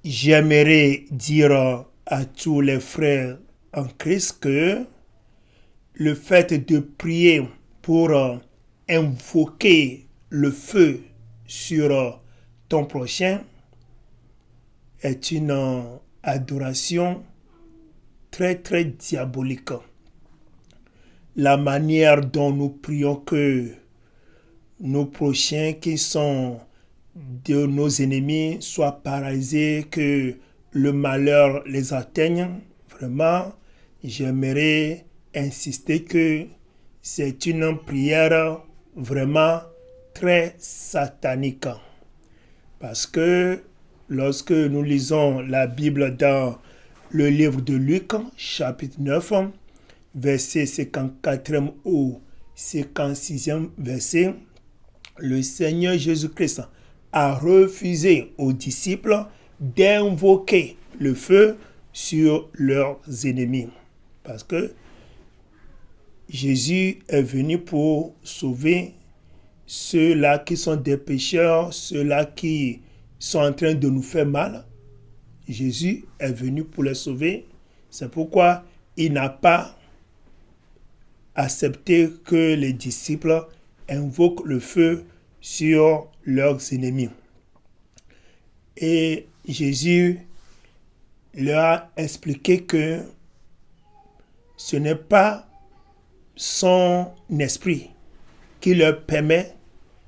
J'aimerais dire à tous les frères en Christ que le fait de prier pour invoquer le feu sur ton prochain est une adoration très très diabolique. La manière dont nous prions que nos prochains qui sont de nos ennemis soient paralysés, que le malheur les atteigne, vraiment, j'aimerais insister que c'est une prière vraiment très satanique. Parce que lorsque nous lisons la Bible dans le livre de Luc, chapitre 9, verset 54 au 56e verset, le Seigneur Jésus-Christ a refusé aux disciples d'invoquer le feu sur leurs ennemis. Parce que Jésus est venu pour sauver ceux-là qui sont des pécheurs, ceux-là qui sont en train de nous faire mal. Jésus est venu pour les sauver. C'est pourquoi il n'a pas accepté que les disciples invoquent le feu sur leurs ennemis. Et Jésus leur a expliqué que ce n'est pas son esprit qui leur permet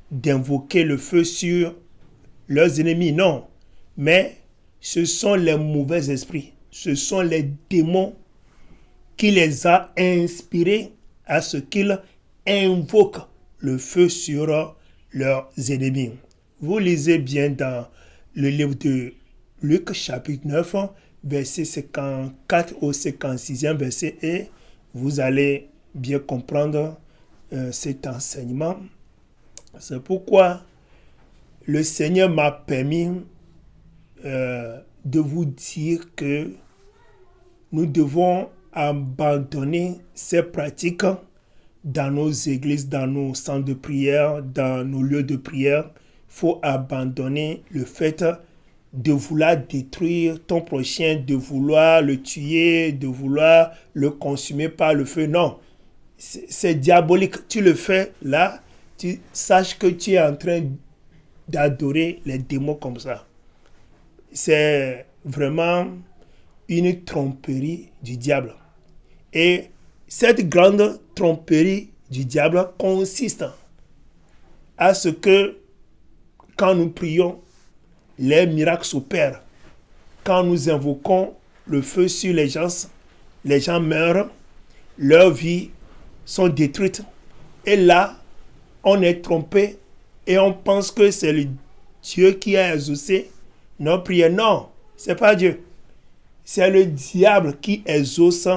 d'invoquer le feu sur leurs ennemis, non. Mais ce sont les mauvais esprits, ce sont les démons qui les a inspirés à ce qu'ils invoquent le feu sur leurs ennemis. Vous lisez bien dans le livre de Luc, chapitre 9, verset 54 au 56e verset, et vous allez bien comprendre cet enseignement. C'est pourquoi le Seigneur m'a permis de vous dire que nous devons abandonner ces pratiques dans nos églises, dans nos centres de prière, dans nos lieux de prière. Il faut abandonner le fait de vouloir détruire ton prochain, de vouloir le tuer, de vouloir le consumer par le feu. Non, c'est diabolique. Tu le fais là, tu saches que tu es en train d'adorer les démons comme ça. C'est vraiment une tromperie du diable. Et cette grande tromperie du diable consiste à ce que quand nous prions, les miracles s'opèrent. Quand nous invoquons le feu sur les gens meurent, leurs vies sont détruites. Et là, on est trompé et on pense que c'est le Dieu qui a exaucé nos prières. Non, c'est pas Dieu. C'est le diable qui exauce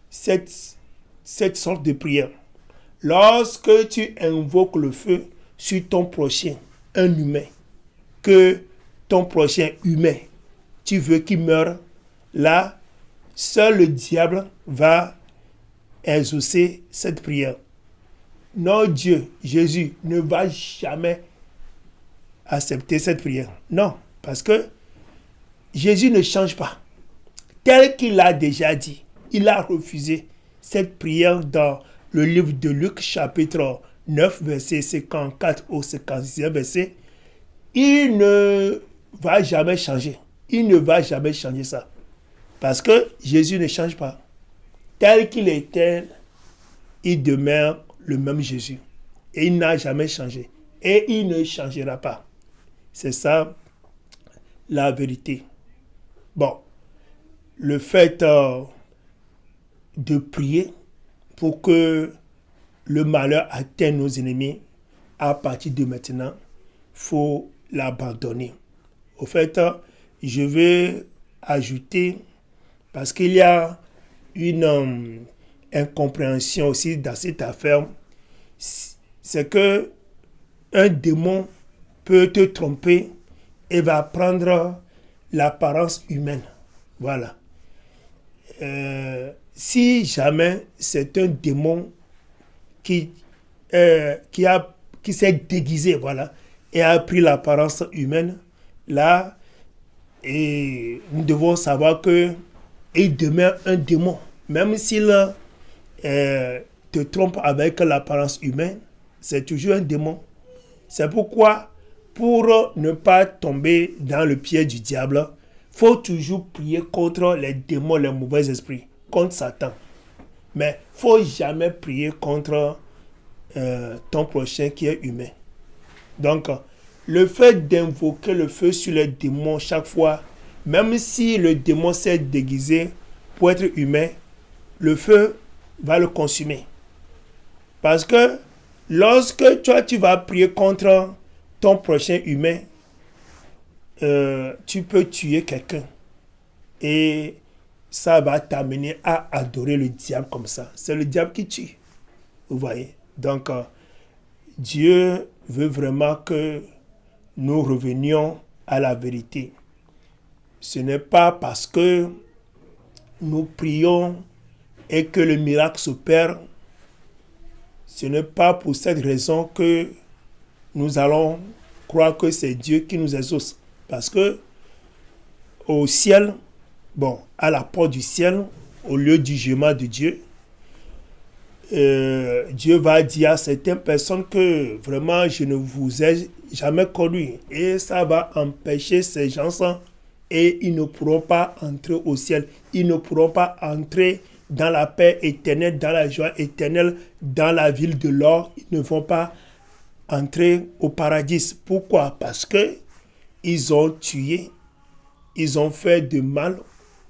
cette sorte de prière. Lorsque tu invoques le feu sur ton prochain, un humain, que ton prochain humain, tu veux qu'il meure, là, seul le diable va exaucer cette prière. Notre Dieu, Jésus, ne va jamais accepter cette prière. Non, parce que Jésus ne change pas. Tel qu'il l'a déjà dit, il a refusé cette prière dans le livre de Luc, chapitre 9, verset 54 au 56e verset. Il ne va jamais changer. Il ne va jamais changer ça. Parce que Jésus ne change pas. Tel qu'il était, il demeure le même Jésus. Et il n'a jamais changé. Et il ne changera pas. C'est ça la vérité. Bon, le fait de prier pour que le malheur atteigne nos ennemis, à partir de maintenant, il faut l'abandonner. Au fait, je vais ajouter, parce qu'il y a une incompréhension aussi dans cette affaire, c'est que un démon peut te tromper et va prendre l'apparence humaine. Voilà. Si jamais c'est un démon qui s'est déguisé, voilà, et a pris l'apparence humaine, là, Et nous devons savoir que il demeure un démon. Même s'il te trompe avec l'apparence humaine, c'est toujours un démon. C'est pourquoi, pour ne pas tomber dans le piège du diable, il faut toujours prier contre les démons, les mauvais esprits, contre Satan. Mais il ne faut jamais prier contre ton prochain qui est humain. Donc, le fait d'invoquer le feu sur les démons chaque fois, même si le démon s'est déguisé pour être humain, le feu va le consumer. Parce que lorsque toi, tu vas prier contre ton prochain humain, tu peux tuer quelqu'un. Et ça va t'amener à adorer le diable comme ça. C'est le diable qui tue. Vous voyez? Donc, Dieu veut vraiment que nous revenions à la vérité. Ce n'est pas parce que nous prions et que le miracle s'opère. Ce n'est pas pour cette raison que nous allons croire que c'est Dieu qui nous exauce. Parce que au ciel, à la porte du ciel, au lieu du jugement de Dieu, Dieu va dire à certaines personnes que vraiment je ne vous ai jamais connu. Et ça va empêcher ces gens et ils ne pourront pas entrer au ciel. Ils ne pourront pas entrer dans la paix éternelle, dans la joie éternelle, dans la ville de l'or. Ils ne vont pas entrer au paradis. Pourquoi? Parce que ils ont tué, ils ont fait de mal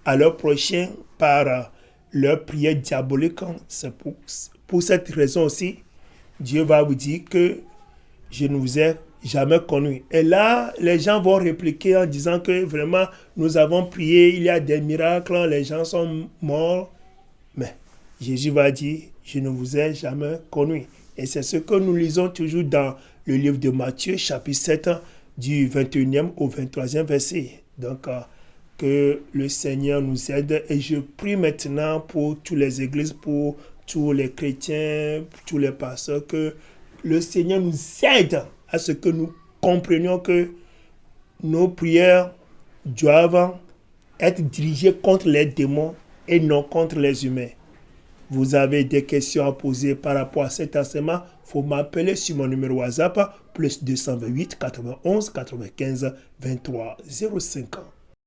à leur prochain par leur prière diabolique. C'est pour cette raison aussi, Dieu va vous dire que je ne vous ai jamais connu. Et là, les gens vont répliquer en disant que vraiment, nous avons prié, il y a des miracles, les gens sont morts. Mais Jésus va dire, je ne vous ai jamais connu. Et c'est ce que nous lisons toujours dans le livre de Matthieu, chapitre 7, du 21e au 23e verset. Donc, que le Seigneur nous aide. Et je prie maintenant pour toutes les églises, pour tous les chrétiens, pour tous les pasteurs, que le Seigneur nous aide à ce que nous comprenions que nos prières doivent être dirigées contre les démons et non contre les humains. Vous avez des questions à poser par rapport à cet enseignement, il faut m'appeler sur mon numéro WhatsApp, plus 228 91 95 23 05.